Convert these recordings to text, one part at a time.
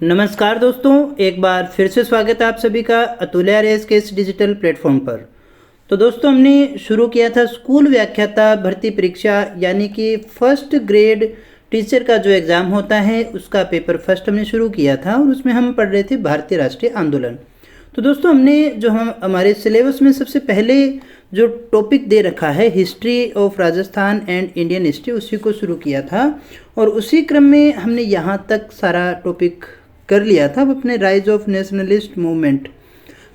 नमस्कार दोस्तों, एक बार फिर से स्वागत है आप सभी का अतुल्य आरएएस के इस डिजिटल प्लेटफॉर्म पर। तो दोस्तों, हमने शुरू किया था स्कूल व्याख्याता भर्ती परीक्षा यानी कि फर्स्ट ग्रेड टीचर का जो एग्ज़ाम होता है उसका पेपर फर्स्ट हमने शुरू किया था और उसमें हम पढ़ रहे थे भारतीय राष्ट्रीय आंदोलन। तो दोस्तों, हमने जो हम हमारे सिलेबस में सबसे पहले जो टॉपिक दे रखा है history of Rajasthan and Indian history, उसी को शुरू किया था और उसी क्रम में हमने यहाँ तक सारा टॉपिक कर लिया था। अब अपने राइज ऑफ नेशनलिस्ट मूवमेंट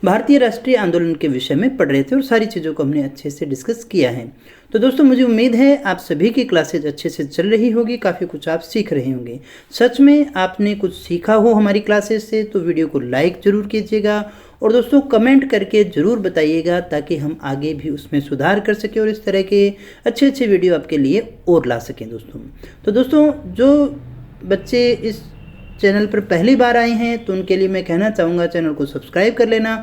भारतीय राष्ट्रीय आंदोलन के विषय में पढ़ रहे थे और सारी चीज़ों को हमने अच्छे से डिस्कस किया है। तो दोस्तों, मुझे उम्मीद है आप सभी की क्लासेज अच्छे से चल रही होगी, काफ़ी कुछ आप सीख रहे होंगे। सच में आपने कुछ सीखा हो हमारी क्लासेज से तो वीडियो को लाइक ज़रूर कीजिएगा और दोस्तों कमेंट करके ज़रूर बताइएगा ताकि हम आगे भी उसमें सुधार कर सकें और इस तरह के अच्छे अच्छे वीडियो आपके लिए और ला सकें दोस्तों। तो दोस्तों, जो बच्चे इस चैनल पर पहली बार आए हैं तो उनके लिए मैं कहना चाहूँगा चैनल को सब्सक्राइब कर लेना,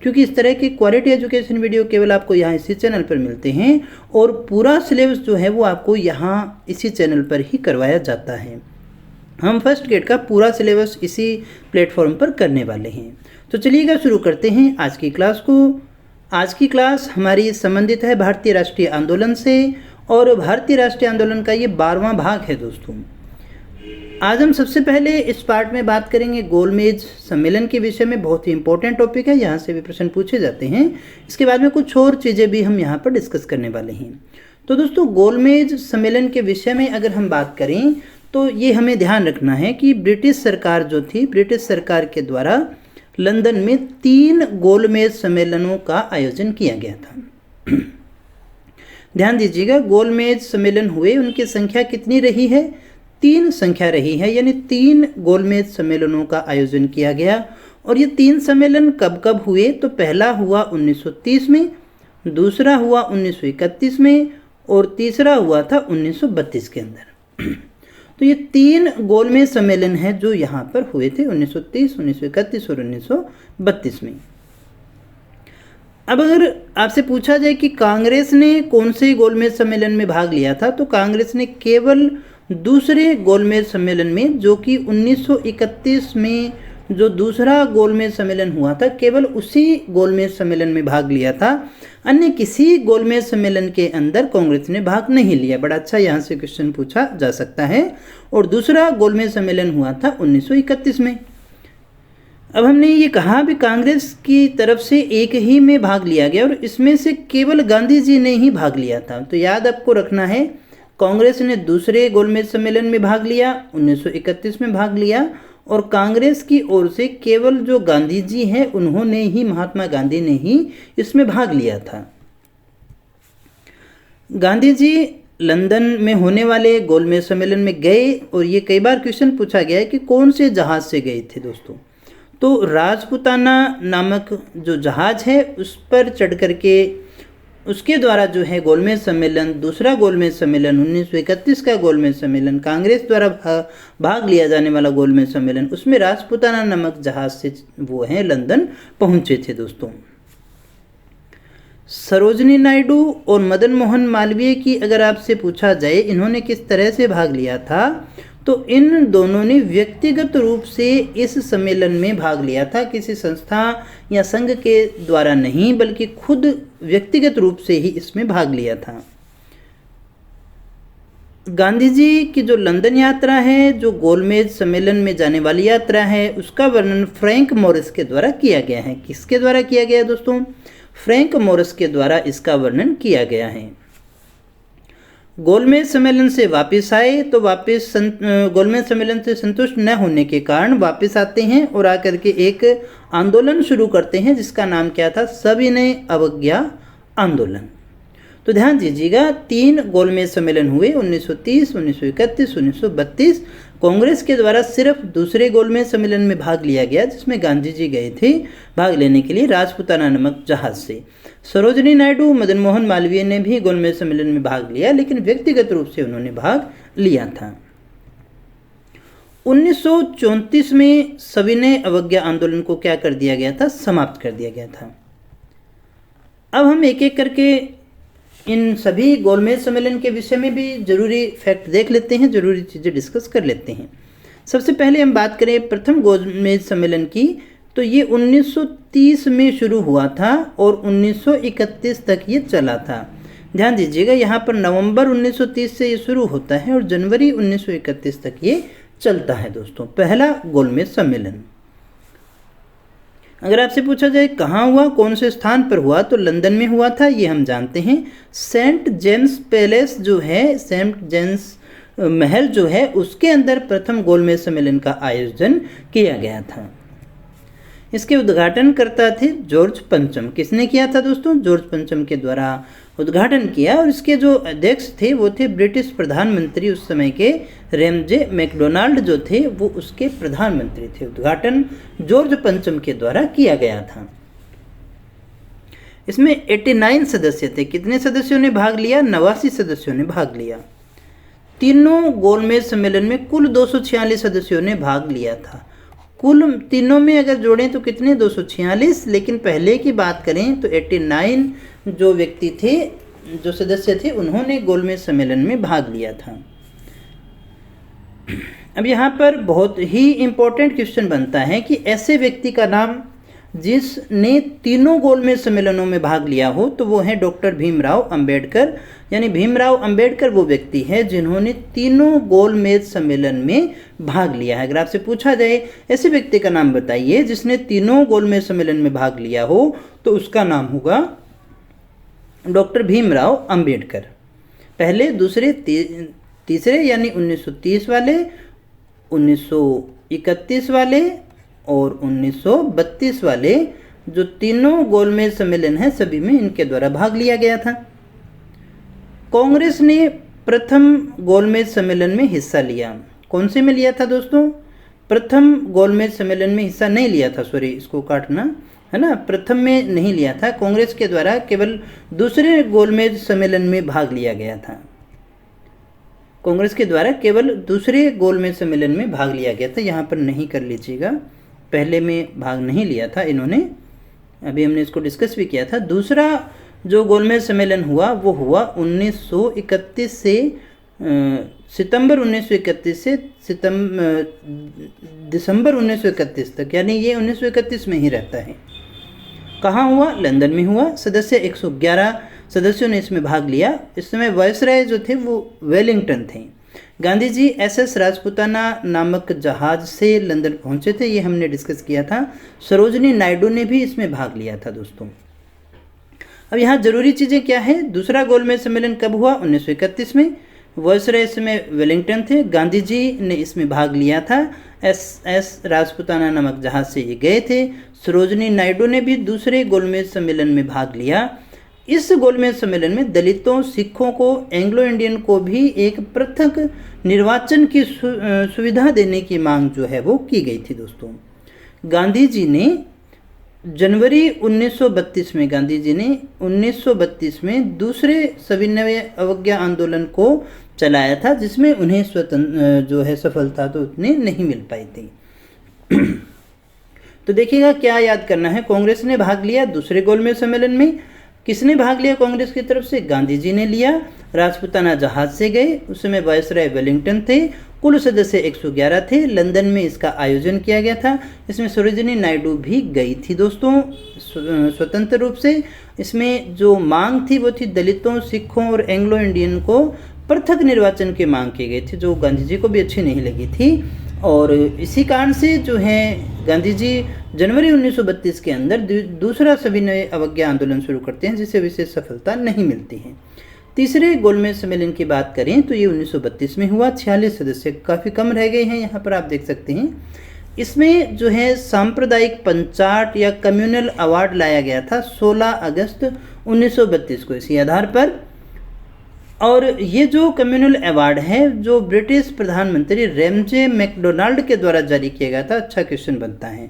क्योंकि इस तरह की क्वालिटी एजुकेशन वीडियो केवल आपको यहाँ इसी चैनल पर मिलते हैं और पूरा सिलेबस जो है वो आपको यहाँ इसी चैनल पर ही करवाया जाता है। हम फर्स्ट ग्रेड का पूरा सिलेबस इसी प्लेटफॉर्म पर करने वाले हैं। तो चलिएगा शुरू करते हैं आज की क्लास को। आज की क्लास हमारी संबंधित है भारतीय राष्ट्रीय आंदोलन से और भारतीय राष्ट्रीय आंदोलन का ये 12वां भाग है दोस्तों। आज हम सबसे पहले इस पार्ट में बात करेंगे गोलमेज सम्मेलन के विषय में। बहुत ही इंपॉर्टेंट टॉपिक है, यहाँ से भी प्रश्न पूछे जाते हैं। इसके बाद में कुछ और चीज़ें भी हम यहाँ पर डिस्कस करने वाले हैं। तो दोस्तों, गोलमेज सम्मेलन के विषय में अगर हम बात करें तो ये हमें ध्यान रखना है कि ब्रिटिश सरकार जो थी, ब्रिटिश सरकार के द्वारा लंदन में 3 गोलमेज सम्मेलनों का आयोजन किया गया था। ध्यान दीजिएगा, गोलमेज सम्मेलन हुए, उनकी संख्या कितनी रही है? 3 संख्या रही है, यानी 3 गोलमेज सम्मेलनों का आयोजन किया गया। और ये 3 सम्मेलन कब कब हुए? तो पहला हुआ 1930 में, दूसरा हुआ 1931 में और तीसरा हुआ था 1932 के अंदर। तो ये 3 गोलमेज सम्मेलन हैं जो यहाँ पर हुए थे 1930, 1931 और 1932 में। अब अगर आपसे पूछा जाए कि कांग्रेस ने कौन से गोलमेज सम्मेलन में भाग लिया था, तो कांग्रेस ने केवल दूसरे गोलमेज सम्मेलन में, जो कि 1931 में जो दूसरा गोलमेज सम्मेलन हुआ था, केवल उसी गोलमेज सम्मेलन में भाग लिया था। अन्य किसी गोलमेज सम्मेलन के अंदर कांग्रेस ने भाग नहीं लिया। बड़ा अच्छा यहाँ से क्वेश्चन पूछा जा सकता है। और दूसरा गोलमेज सम्मेलन हुआ था 1931 में। अब हमने ये कहा भी कांग्रेस की तरफ से एक ही में भाग लिया गया और इसमें से केवल गांधी जी ने ही भाग लिया था। तो याद आपको रखना है, कांग्रेस ने दूसरे गोलमेज सम्मेलन में भाग लिया, 1931 में भाग लिया और कांग्रेस की ओर से केवल जो गांधी जी हैं उन्होंने ही, महात्मा गांधी ने ही इसमें भाग लिया था। गांधी जी लंदन में होने वाले गोलमेज सम्मेलन में गए और ये कई बार क्वेश्चन पूछा गया है कि कौन से जहाज से गए थे दोस्तों। तो राजपुताना नामक जो जहाज है उस पर चढ़ करके उसके द्वारा जो है गोलमेज सम्मेलन, दूसरा गोलमेज सम्मेलन 1931 का गोलमेज सम्मेलन, कांग्रेस द्वारा भाग लिया जाने वाला गोलमेज सम्मेलन, उसमें राजपुताना नामक जहाज से वो हैं लंदन पहुंचे थे दोस्तों। सरोजनी नायडू और मदन मोहन मालवीय की अगर आपसे पूछा जाए इन्होंने किस तरह से भाग लिया था, तो इन दोनों ने व्यक्तिगत रूप से इस सम्मेलन में भाग लिया था। किसी संस्था या संघ के द्वारा नहीं, बल्कि खुद व्यक्तिगत रूप से ही इसमें भाग लिया था। गांधी जी की जो लंदन यात्रा है, जो गोलमेज सम्मेलन में जाने वाली यात्रा है, उसका वर्णन फ्रैंक मॉरिस के द्वारा किया गया है। किसके द्वारा किया गया है दोस्तों? फ्रैंक मॉरिस के द्वारा इसका वर्णन किया गया है। गोलमेज सम्मेलन से वापस आए तो वापस गोलमेज सम्मेलन से संतुष्ट न होने के कारण वापस आते हैं और आकर के एक आंदोलन शुरू करते हैं जिसका नाम क्या था? सविनय अवज्ञा आंदोलन। तो ध्यान दीजिएगा, 3 गोलमेज सम्मेलन हुए 1930, 1931, 1932। कांग्रेस के द्वारा सिर्फ दूसरे गोलमेज सम्मेलन में भाग लिया गया जिसमें गांधी जी गए थे भाग लेने के लिए राजपुताना नामक जहाज से। सरोजनी नायडू, मदन मोहन मालवीय ने भी गोलमेज सम्मेलन में भाग लिया, लेकिन व्यक्तिगत रूप से उन्होंने भाग लिया था। 1934 में सविनय अवज्ञा आंदोलन को क्या कर दिया गया था? समाप्त कर दिया गया था। अब हम एक एक करके इन सभी गोलमेज सम्मेलन के विषय में भी जरूरी फैक्ट देख लेते हैं, जरूरी चीज़ें डिस्कस कर लेते हैं। सबसे पहले हम बात करें प्रथम गोलमेज सम्मेलन की, तो ये 1930 में शुरू हुआ था और 1931 तक ये चला था। ध्यान दीजिएगा, यहाँ पर नवंबर 1930 से ये शुरू होता है और जनवरी 1931 तक ये चलता है दोस्तों, पहला गोलमेज सम्मेलन। अगर आपसे पूछा जाए कहाँ हुआ, कौन से स्थान पर हुआ, तो लंदन में हुआ था, ये हम जानते हैं। सेंट जेम्स पैलेस जो है, सेंट जेम्स महल जो है, उसके अंदर प्रथम गोलमेज सम्मेलन का आयोजन किया गया था। इसके उद्घाटनकर्ता थे जॉर्ज पंचम। किसने किया था दोस्तों? जॉर्ज पंचम के द्वारा उद्घाटन किया, और इसके जो अध्यक्ष थे वो थे ब्रिटिश प्रधानमंत्री उस समय के रैमजे मैकडोनाल्ड जो थे, वो उसके प्रधानमंत्री थे। उद्घाटन जॉर्ज पंचम के द्वारा किया गया था। इसमें 89 सदस्य थे। कितने सदस्यों ने भाग लिया? 89 सदस्यों ने भाग लिया। तीनों गोलमेज सम्मेलन में कुल 246 सदस्यों ने भाग लिया था। कुल तीनों में अगर जोड़ें तो कितने? 246, लेकिन पहले की बात करें तो 89 जो व्यक्ति थे, जो सदस्य थे, उन्होंने गोलमेज सम्मेलन में भाग लिया था। अब यहाँ पर बहुत ही इम्पोर्टेंट क्वेश्चन बनता है कि ऐसे व्यक्ति का नाम जिसने तीनों गोलमेज सम्मेलनों में भाग लिया हो, तो वो है डॉक्टर भीमराव अंबेडकर। यानी भीमराव अंबेडकर वो व्यक्ति है जिन्होंने तीनों गोलमेज सम्मेलन में भाग लिया है। अगर आपसे पूछा जाए ऐसे व्यक्ति का नाम बताइए जिसने तीनों गोलमेज सम्मेलन में भाग लिया हो, तो उसका नाम होगा डॉक्टर भीमराव अंबेडकर। पहले, दूसरे, तीसरे, यानी 1930 वाले, 1931 वाले और 1932 वाले जो तीनों गोलमेज सम्मेलन हैं, सभी में इनके द्वारा भाग लिया गया था। कांग्रेस ने प्रथम गोलमेज सम्मेलन में हिस्सा लिया। कौन से में लिया था दोस्तों? प्रथम गोलमेज सम्मेलन में हिस्सा नहीं लिया था, सॉरी, इसको काटना है ना, प्रथम में नहीं लिया था। कांग्रेस के द्वारा केवल दूसरे गोलमेज सम्मेलन में भाग लिया गया था। कांग्रेस के द्वारा केवल दूसरे गोलमेज सम्मेलन में भाग लिया गया था। यहाँ पर नहीं कर लीजिएगा, पहले में भाग नहीं लिया था इन्होंने, अभी हमने इसको डिस्कस भी किया था। दूसरा जो गोलमेज सम्मेलन हुआ वो हुआ 1931 से सितंबर 1931 से दिसंबर 1931 तक, यानी ये 1931 में ही रहता है। कहाँ हुआ? लंदन में हुआ। सदस्य 111 सदस्यों ने इसमें भाग लिया। इस समय वायसराय जो थे वो वेलिंगटन थे। गांधी जी SS राजपुताना नामक जहाज से लंदन पहुंचे थे, ये हमने डिस्कस किया था। सरोजनी नायडू ने भी इसमें भाग लिया था दोस्तों। अब यहाँ जरूरी चीज़ें क्या है? दूसरा गोलमेज सम्मेलन कब हुआ? 1931 में। वायसराय इसमें वेलिंगटन थे। गांधी जी ने इसमें भाग लिया था। SS राजपुताना नामक जहाज से ये गए थे। सरोजनी नायडू ने भी दूसरे गोलमेज सम्मेलन में भाग लिया। इस गोलमेज सम्मेलन में दलितों, सिखों को, एंग्लो इंडियन को भी एक पृथक निर्वाचन की सुविधा देने की मांग जो है वो की गई थी दोस्तों। गांधी जी ने जनवरी 1932 में, गांधी जी ने 1932 में दूसरे सविनय अवज्ञा आंदोलन को चलाया था, जिसमें उन्हें स्वतंत्र जो है सफलता तो उतनी नहीं मिल पाई थी। तो देखिएगा क्या याद करना है। कांग्रेस ने भाग लिया दूसरे गोलमेज सम्मेलन में। किसने भाग लिया कांग्रेस की तरफ से? गांधी जी ने लिया। राजपुताना जहाज से गए, उस समय वायसराय वेलिंगटन थे। कुल सदस्य 111 थे। लंदन में इसका आयोजन किया गया था। इसमें सरोजिनी नायडू भी गई थी दोस्तों स्वतंत्र रूप से। इसमें जो मांग थी वो थी दलितों, सिखों और एंग्लो इंडियन को पृथक निर्वाचन की मांग की गई थी, जो गांधी जी को भी अच्छी नहीं लगी थी। और इसी कारण से जो है गांधी जी जनवरी 1932 के अंदर दूसरा सविनय अवज्ञा आंदोलन शुरू करते हैं, जिसे विशेष सफलता नहीं मिलती है। तीसरे गोलमेज सम्मेलन की बात करें तो ये 1932 में हुआ। 46 सदस्य काफ़ी कम रह गए हैं, यहाँ पर आप देख सकते हैं। इसमें जो है सांप्रदायिक पंचाट या कम्युनल अवार्ड लाया गया था 16 अगस्त 1932 को इसी आधार पर। और ये जो कम्युनल अवार्ड है जो ब्रिटिश प्रधानमंत्री रैमजे मैकडोनाल्ड के द्वारा जारी किया गया था। अच्छा क्वेश्चन बनता है।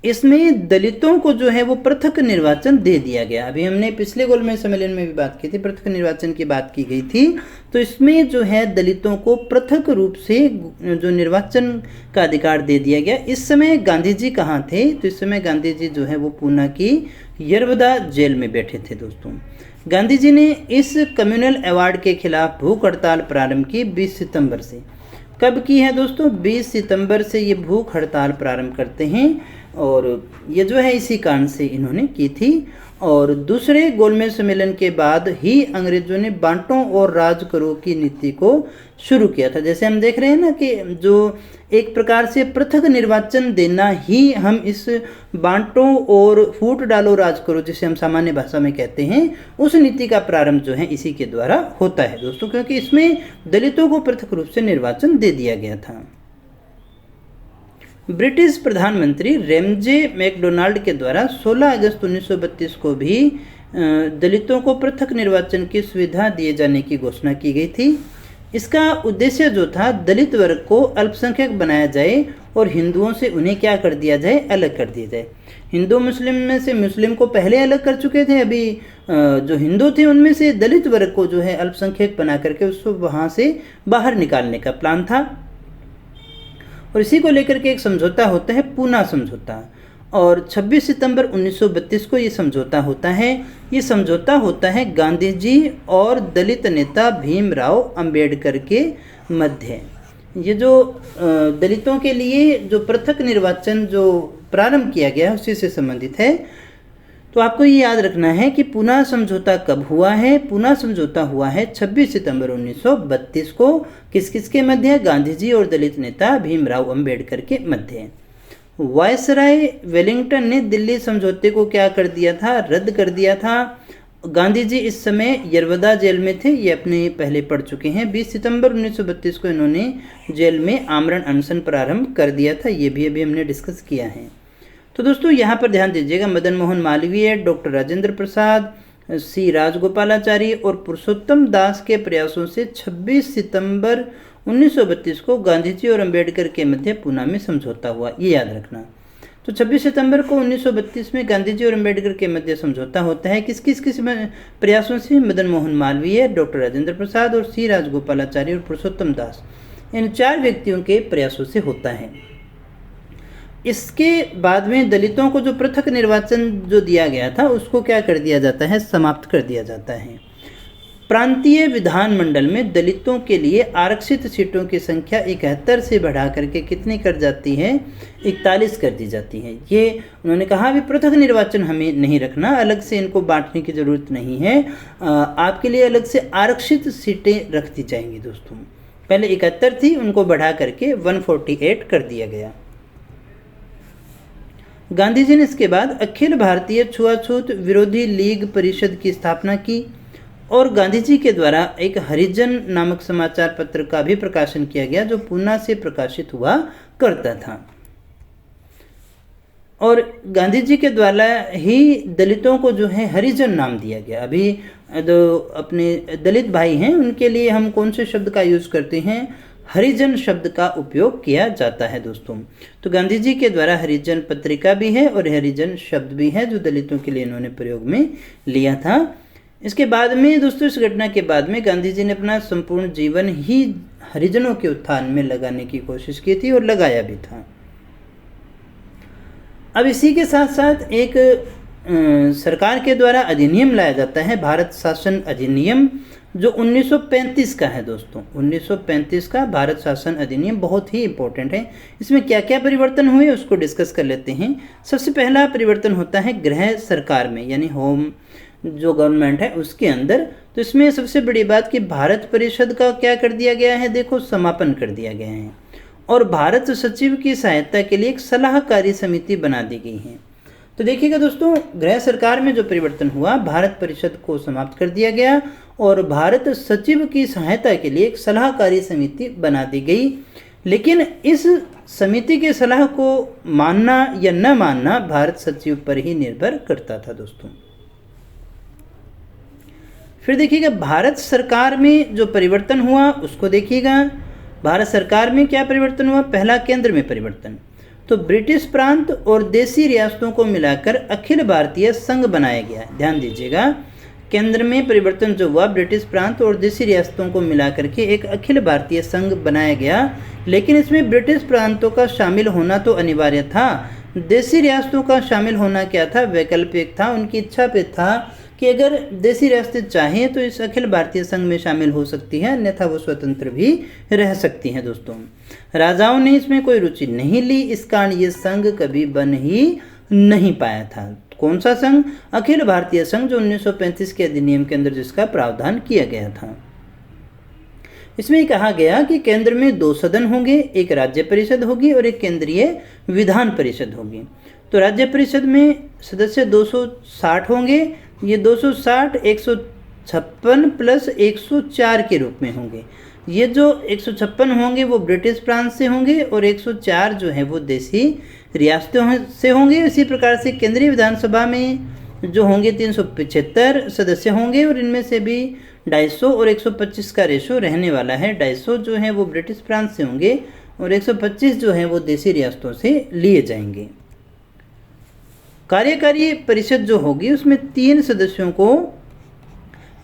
इसमें दलितों को जो है वो पृथक निर्वाचन दे दिया गया। अभी हमने पिछले गोलमेज सम्मेलन में भी बात की थी, पृथक निर्वाचन की बात की गई थी। तो इसमें जो है दलितों को पृथक रूप से जो निर्वाचन का अधिकार दे दिया गया। इस समय गांधी जी कहाँ थे? तो इस समय गांधी जी जो है वो पूना की यरवदा जेल में बैठे थे दोस्तों। गांधी जी ने इस कम्युनल अवार्ड के खिलाफ भूख हड़ताल प्रारंभ की 20 सितंबर से। कब की है दोस्तों? 20 सितंबर से ये भूख हड़ताल प्रारंभ करते हैं और ये जो है इसी कारण से इन्होंने की थी। और दूसरे गोलमेज सम्मेलन के बाद ही अंग्रेजों ने बांटो और राज करो की नीति को शुरू किया था। जैसे हम देख रहे हैं ना कि जो एक प्रकार से पृथक निर्वाचन देना ही हम इस बांटो और फूट डालो राज करो, जिसे हम सामान्य भाषा में कहते हैं, उस नीति का प्रारंभ जो है इसी के द्वारा होता है दोस्तों, क्योंकि इसमें दलितों को पृथक रूप से निर्वाचन दे दिया गया था। ब्रिटिश प्रधानमंत्री रेमजे मैकडोनाल्ड के द्वारा 16 अगस्त 1932 को भी दलितों को पृथक निर्वाचन की सुविधा दिए जाने की घोषणा की गई थी। इसका उद्देश्य जो था, दलित वर्ग को अल्पसंख्यक बनाया जाए और हिंदुओं से उन्हें क्या कर दिया जाए? अलग कर दिया जाए। हिंदू मुस्लिम में से मुस्लिम को पहले अलग कर चुके थे, अभी जो हिंदू थे उनमें से दलित वर्ग को जो है अल्पसंख्यक बना करके उसको वहाँ से बाहर निकालने का प्लान था। और इसी को लेकर के एक समझौता होता है, पूना समझौता, और 26 सितंबर 1932 को ये समझौता होता है। ये समझौता होता है गांधी जी और दलित नेता भीमराव अंबेडकर के मध्य। ये जो दलितों के लिए जो पृथक निर्वाचन जो प्रारंभ किया गया है उसी से संबंधित है। तो आपको ये याद रखना है कि पूना समझौता कब हुआ है? पूना समझौता हुआ है 26 सितंबर 1932 को। किस किस के मध्य? गांधी जी और दलित नेता भीमराव अंबेडकर के मध्य। वायसराय वेलिंगटन ने दिल्ली समझौते को क्या कर दिया था? रद्द कर दिया था। गांधी जी इस समय यरवदा जेल में थे, ये अपने पहले पढ़ चुके हैं। 20 सितंबर 1932 को इन्होंने जेल में आमरण अनशन प्रारंभ कर दिया था, ये भी अभी हमने डिस्कस किया है। तो दोस्तों यहाँ पर ध्यान दीजिएगा, मदन मोहन मालवीय, डॉक्टर राजेंद्र प्रसाद, सी राजगोपालाचारी और पुरुषोत्तम दास के प्रयासों से 26 सितंबर 1932 को गांधी जी और अंबेडकर के मध्य पूना में समझौता हुआ, ये याद रखना। तो 26 सितंबर को 1932 में गांधी जी और अंबेडकर के मध्य समझौता होता है। किस प्रयासों से? मदन मोहन मालवीय, डॉक्टर राजेंद्र प्रसाद और सी राजगोपालाचारी और पुरुषोत्तम दास, इन 4 व्यक्तियों के प्रयासों से होता है। इसके बाद में दलितों को जो पृथक निर्वाचन जो दिया गया था उसको क्या कर दिया जाता है? समाप्त कर दिया जाता है। प्रांतीय विधानमंडल में दलितों के लिए आरक्षित सीटों की संख्या 71 से बढ़ा करके कितनी कर जाती है? 41 कर दी जाती है। ये उन्होंने कहा भी पृथक निर्वाचन हमें नहीं रखना, अलग से इनको बांटने की ज़रूरत नहीं है, आपके लिए अलग से आरक्षित सीटें रख दी जाएंगी दोस्तों। पहले 71 थी, उनको बढ़ा करके 148 कर दिया गया। गांधी जी ने इसके बाद अखिल भारतीय छुआछूत विरोधी लीग परिषद की स्थापना की और गांधी जी के द्वारा एक हरिजन नामक समाचार पत्र का भी प्रकाशन किया गया जो पूना से प्रकाशित हुआ करता था। और गांधी जी के द्वारा ही दलितों को जो है हरिजन नाम दिया गया। अभी जो अपने दलित भाई हैं उनके लिए हम कौन से शब्द का यूज़ करते हैं? हरिजन शब्द का उपयोग किया जाता है दोस्तों। तो गांधी जी के द्वारा हरिजन पत्रिका भी है और हरिजन शब्द भी है जो दलितों के लिए इन्होंने प्रयोग में लिया था। इसके बाद में दोस्तों, इस घटना के बाद में गांधी जी ने अपना संपूर्ण जीवन ही हरिजनों के उत्थान में लगाने की कोशिश की थी और लगाया भी था। अब इसी के साथ साथ एक सरकार के द्वारा अधिनियम लाया जाता है, भारत शासन अधिनियम, जो 1935 का है दोस्तों। 1935 का भारत शासन अधिनियम बहुत ही इंपॉर्टेंट है। इसमें क्या क्या परिवर्तन हुए उसको डिस्कस कर लेते हैं। सबसे पहला परिवर्तन होता है गृह सरकार में, यानी होम जो गवर्नमेंट है उसके अंदर। तो इसमें सबसे बड़ी बात कि भारत परिषद का क्या कर दिया गया है? देखो, समापन कर दिया गया है और भारत सचिव की सहायता के लिए एक सलाहकारी समिति बना दी गई है। तो देखिएगा दोस्तों, गृह सरकार में जो परिवर्तन हुआ, भारत परिषद को समाप्त कर दिया गया और भारत सचिव की सहायता के लिए एक सलाहकारी समिति बना दी गई। लेकिन इस समिति की सलाह को मानना या न मानना भारत सचिव पर ही निर्भर करता था दोस्तों। फिर देखिएगा भारत सरकार में जो परिवर्तन हुआ उसको देखिएगा। भारत सरकार में क्या परिवर्तन हुआ? पहला, केंद्र में परिवर्तन। तो ब्रिटिश प्रांत और देसी रियासतों को मिलाकर अखिल भारतीय संघ बनाया गया। ध्यान दीजिएगा, केंद्र में परिवर्तन जो हुआ, ब्रिटिश प्रांत और देसी रियासतों को मिलाकर के एक अखिल भारतीय संघ बनाया गया। लेकिन इसमें ब्रिटिश प्रांतों का शामिल होना तो अनिवार्य था, देसी रियासतों का शामिल होना क्या था? वैकल्पिक था। उनकी इच्छा पे था कि अगर देसी रियासतें चाहें तो इस अखिल भारतीय संघ में शामिल हो सकती हैं, अन्यथा वो स्वतंत्र भी रह सकती हैं दोस्तों। राजाओं ने इसमें कोई रुचि नहीं ली, इस कारण ये संघ कभी बन ही नहीं पाया था। कौन सा संघ? अखिल भारतीय संघ, जो 1935 के अधिनियम के अंदर जिसका प्रावधान किया गया था। इसमें कहा गया कि केंद्र में 2 सदन होंगे, एक राज्य परिषद होगी और एक केंद्रीय विधान परिषद होगी। तो राज्य परिषद में सदस्य 260 होंगे। ये 260 156 प्लस 104 के रूप में होंगे। ये जो 156 होंगे वो ब्रिटिश प्रांत से होंगे और 104 जो है वो देसी रियासतों से होंगे। इसी प्रकार से केंद्रीय विधानसभा में जो होंगे 375 सदस्य होंगे और इनमें से भी 250 और 125 का रेशो रहने वाला है। 250 जो है वो ब्रिटिश प्रांत से होंगे और 125 जो है वो देसी रियासतों से लिए जाएंगे। कार्यकारी परिषद जो होगी उसमें 3 सदस्यों को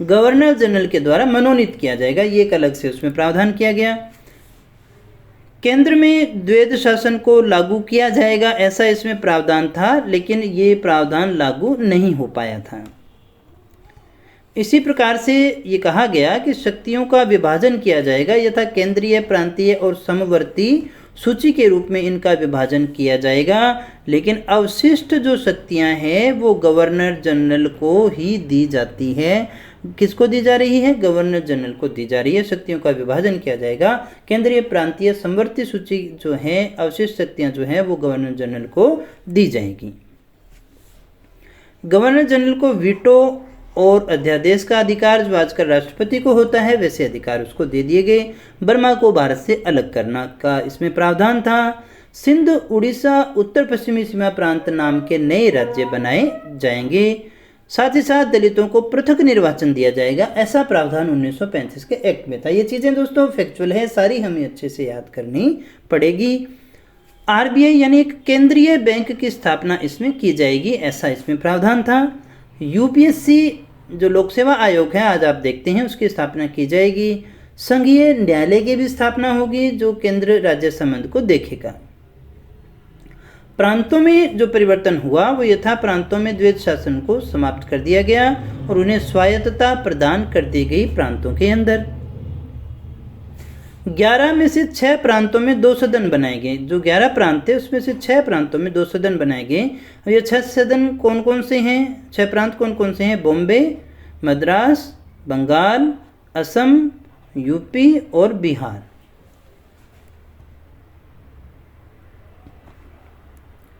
गवर्नर जनरल के द्वारा मनोनीत किया जाएगा, ये एक अलग से उसमें प्रावधान किया गया। केंद्र में द्वैध शासन को लागू किया जाएगा, ऐसा इसमें प्रावधान था, लेकिन ये प्रावधान लागू नहीं हो पाया था। इसी प्रकार से ये कहा गया कि शक्तियों का विभाजन किया जाएगा, यथा केंद्रीय, प्रांतीय और समवर्ती सूची के रूप में इनका विभाजन किया जाएगा, लेकिन अवशिष्ट जो शक्तियां हैं वो गवर्नर जनरल को ही दी जाती है। किसको दी जा रही है? गवर्नर जनरल को दी जा रही है। शक्तियों का विभाजन किया जाएगा, केंद्रीय, प्रांतीय, समवर्ती सूची जो है, अवशिष्ट शक्तियां जो है वो गवर्नर जनरल को दी जाएगी। गवर्नर जनरल को वीटो और अध्यादेश का अधिकार जो आजकल राष्ट्रपति को होता है, वैसे अधिकार उसको दे दिए गए। बर्मा को भारत से अलग करना का इसमें प्रावधान था। सिंध, उड़ीसा, उत्तर पश्चिमी सीमा प्रांत नाम के नए राज्य बनाए जाएंगे। साथ ही साथ दलितों को पृथक निर्वाचन दिया जाएगा, ऐसा प्रावधान 1935 के एक्ट में था। ये चीज़ें दोस्तों फैक्चुअल है, सारी हमें अच्छे से याद करनी पड़ेगी। आरबीआई यानी एक केंद्रीय बैंक की स्थापना इसमें की जाएगी, ऐसा इसमें प्रावधान था। यूपीएससी जो लोक सेवा आयोग है, आज आप देखते हैं, उसकी स्थापना की जाएगी। संघीय न्यायालय की भी स्थापना होगी जो केंद्र राज्य संबंध को देखेगा। प्रांतों में जो परिवर्तन हुआ वो यथा प्रांतों में द्वैध शासन को समाप्त कर दिया गया और उन्हें स्वायत्तता प्रदान कर दी गई प्रांतों के अंदर। 11 में से 6 प्रांतों में 2 सदन बनाए गए। जो 11 प्रांत थे उसमें से 6 प्रांतों में 2 सदन बनाए गए। और ये 6 सदन कौन कौन से हैं? 6 प्रांत कौन कौन से हैं? बॉम्बे, मद्रास, बंगाल, असम, यूपी और बिहार।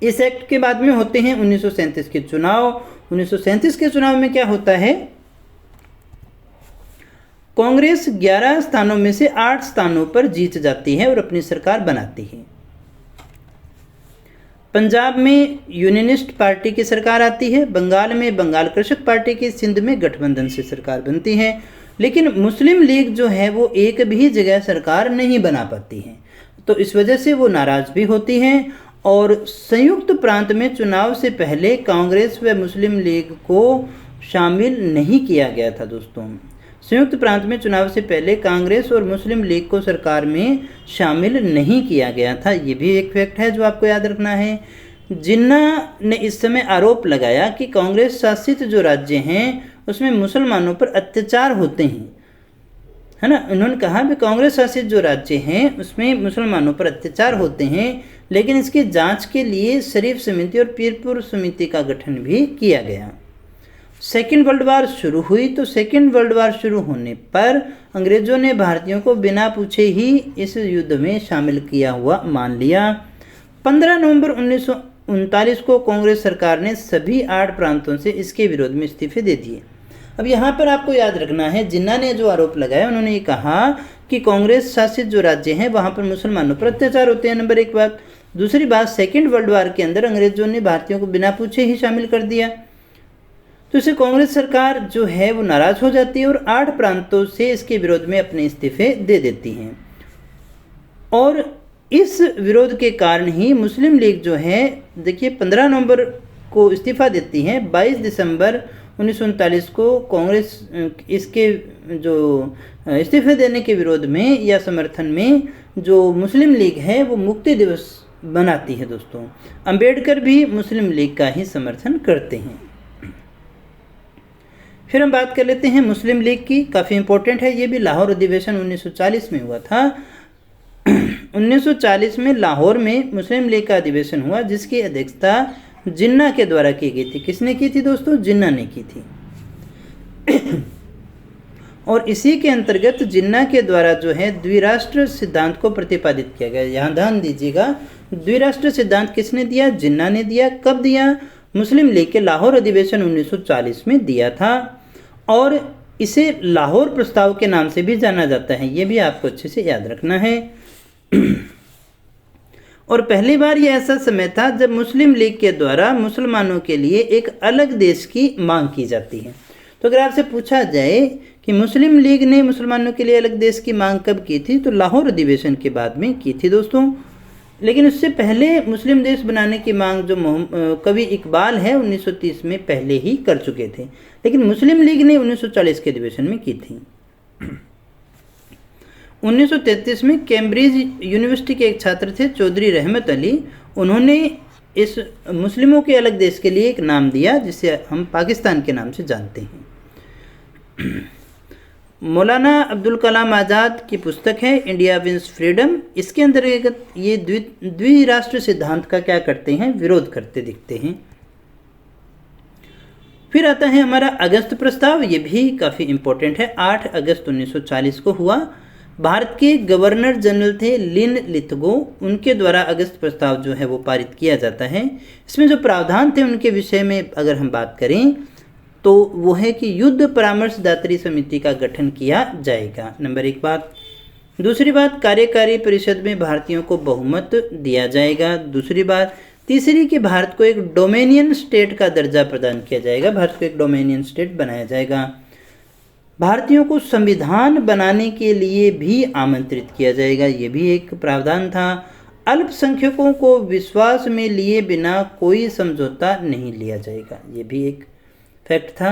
इस एक्ट के बाद में होते हैं 1937 के चुनाव। 1937 के चुनाव में क्या होता है? कांग्रेस 11 स्थानों में से 8 स्थानों पर जीत जाती है और अपनी सरकार बनाती है। पंजाब में यूनियनिस्ट पार्टी की सरकार आती है, बंगाल में बंगाल कृषक पार्टी की, सिंध में गठबंधन से सरकार बनती है। लेकिन मुस्लिम लीग जो है वो एक भी जगह सरकार नहीं बना पाती है, तो इस वजह से वो नाराज भी होती हैं। और संयुक्त प्रांत में चुनाव से पहले कांग्रेस व मुस्लिम लीग को शामिल नहीं किया गया था दोस्तों। संयुक्त प्रांत में चुनाव से पहले कांग्रेस और मुस्लिम लीग को सरकार में शामिल नहीं किया गया था, ये भी एक फैक्ट है जो आपको याद रखना है। जिन्ना ने इस समय आरोप लगाया कि कांग्रेस शासित जो राज्य हैं उसमें मुसलमानों पर अत्याचार होते हैं, है ना। उन्होंने कहा कि कांग्रेस शासित जो राज्य हैं उसमें मुसलमानों पर अत्याचार होते हैं, लेकिन इसकी जांच के लिए शरीफ समिति और पीरपुर समिति का गठन भी किया गया। सेकेंड वर्ल्ड वार शुरू हुई, तो सेकेंड वर्ल्ड वार शुरू होने पर अंग्रेज़ों ने भारतीयों को बिना पूछे ही इस युद्ध में शामिल किया हुआ मान लिया। 15 नवंबर 1939 को कांग्रेस सरकार ने सभी 8 प्रांतों से इसके विरोध में इस्तीफे दे दिए। अब यहाँ पर आपको याद रखना है, जिन्ना ने जो आरोप लगाया उन्होंने ये कहा कि कांग्रेस शासित जो राज्य हैं वहाँ पर मुसलमानों पर अत्याचार होते हैं, नंबर 1 बात। दूसरी बात, सेकेंड वर्ल्ड वार के अंदर अंग्रेज़ों ने भारतीयों को बिना पूछे ही शामिल कर दिया, तो इससे कांग्रेस सरकार जो है वो नाराज़ हो जाती है और 8 प्रांतों से इसके विरोध में अपने इस्तीफे दे देती हैं। और इस विरोध के कारण ही मुस्लिम लीग जो है, देखिए 15 नवंबर को इस्तीफा देती है, 22 दिसंबर 1939 को कांग्रेस इसके जो इस्तीफे देने के विरोध में या समर्थन में जो मुस्लिम लीग है वो मुक्ति दिवस बनाती है दोस्तों। अंबेडकर भी मुस्लिम लीग का ही समर्थन करते हैं। फिर हम बात कर लेते हैं मुस्लिम लीग की, काफ़ी इंपॉर्टेंट है ये भी। लाहौर अधिवेशन 1940 में हुआ था। 1940 में लाहौर में मुस्लिम लीग का अधिवेशन हुआ, जिसकी अध्यक्षता जिन्ना के द्वारा की गई थी। किसने की थी दोस्तों? जिन्ना ने की थी। और इसी के अंतर्गत जिन्ना के द्वारा जो है द्विराष्ट्र सिद्धांत को प्रतिपादित किया गया। यहाँ ध्यान दीजिएगा, द्विराष्ट्र सिद्धांत किसने दिया? जिन्ना ने दिया। कब दिया? मुस्लिम लीग के लाहौर अधिवेशन 1940 में दिया था। और इसे लाहौर प्रस्ताव के नाम से भी जाना जाता है, ये भी आपको अच्छे से याद रखना है। और पहली बार ये ऐसा समय था जब मुस्लिम लीग के द्वारा मुसलमानों के लिए एक अलग देश की मांग की जाती है। तो अगर आपसे पूछा जाए कि मुस्लिम लीग ने मुसलमानों के लिए अलग देश की मांग कब की थी, तो लाहौर अधिवेशन के बाद में की थी दोस्तों। लेकिन उससे पहले मुस्लिम देश बनाने की मांग जो कवि इकबाल है 1930 में पहले ही कर चुके थे, लेकिन मुस्लिम लीग ने 1940 के अधिवेशन में की थी। 1933 में कैम्ब्रिज यूनिवर्सिटी के एक छात्र थे चौधरी रहमत अली, उन्होंने इस मुस्लिमों के अलग देश के लिए एक नाम दिया जिसे हम पाकिस्तान के नाम से जानते हैं। मौलाना अब्दुल कलाम आज़ाद की पुस्तक है इंडिया विंस फ्रीडम, इसके अंतर्गत ये द्विराष्ट्र सिद्धांत का क्या करते हैं? विरोध करते दिखते हैं। फिर आता है हमारा अगस्त प्रस्ताव, ये भी काफ़ी इम्पोर्टेंट है। 8 अगस्त 1940 को हुआ। भारत के गवर्नर जनरल थे लिन लिथगो, उनके द्वारा अगस्त प्रस्ताव जो है वो पारित किया जाता है। इसमें जो प्रावधान थे उनके विषय में अगर हम बात करें तो वो है कि युद्ध परामर्शदात्री समिति का गठन किया जाएगा, नंबर 1 बात। दूसरी बात, कार्यकारी परिषद में भारतीयों को बहुमत दिया जाएगा, दूसरी बात। तीसरी कि भारत को एक डोमेनियन स्टेट का दर्जा प्रदान किया जाएगा, भारत को एक डोमेनियन स्टेट बनाया जाएगा। भारतीयों को संविधान बनाने के लिए भी आमंत्रित किया जाएगा, ये भी एक प्रावधान था। अल्पसंख्यकों को विश्वास में लिए बिना कोई समझौता नहीं लिया जाएगा, ये भी एक फैक्ट था।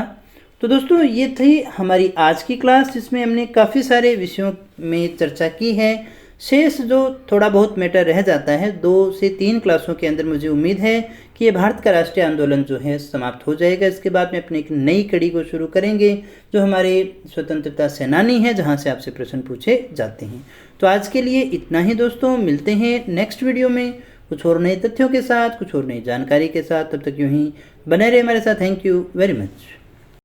तो दोस्तों ये थी हमारी आज की क्लास, जिसमें हमने काफ़ी सारे विषयों में चर्चा की है। शेष जो थोड़ा बहुत मैटर रह जाता है 2 से 3 क्लासों के अंदर, मुझे उम्मीद है कि ये भारत का राष्ट्रीय आंदोलन जो है समाप्त हो जाएगा। इसके बाद में अपनी एक नई कड़ी को शुरू करेंगे जो हमारे स्वतंत्रता सेनानी हैं, जहाँ से आपसे प्रश्न पूछे जाते हैं। तो आज के लिए इतना ही दोस्तों, मिलते हैं नेक्स्ट वीडियो में कुछ और नए तथ्यों के साथ, कुछ और नई जानकारी के साथ। तब तक यूँ ही बने रहे हमारे साथ। Thank you very much.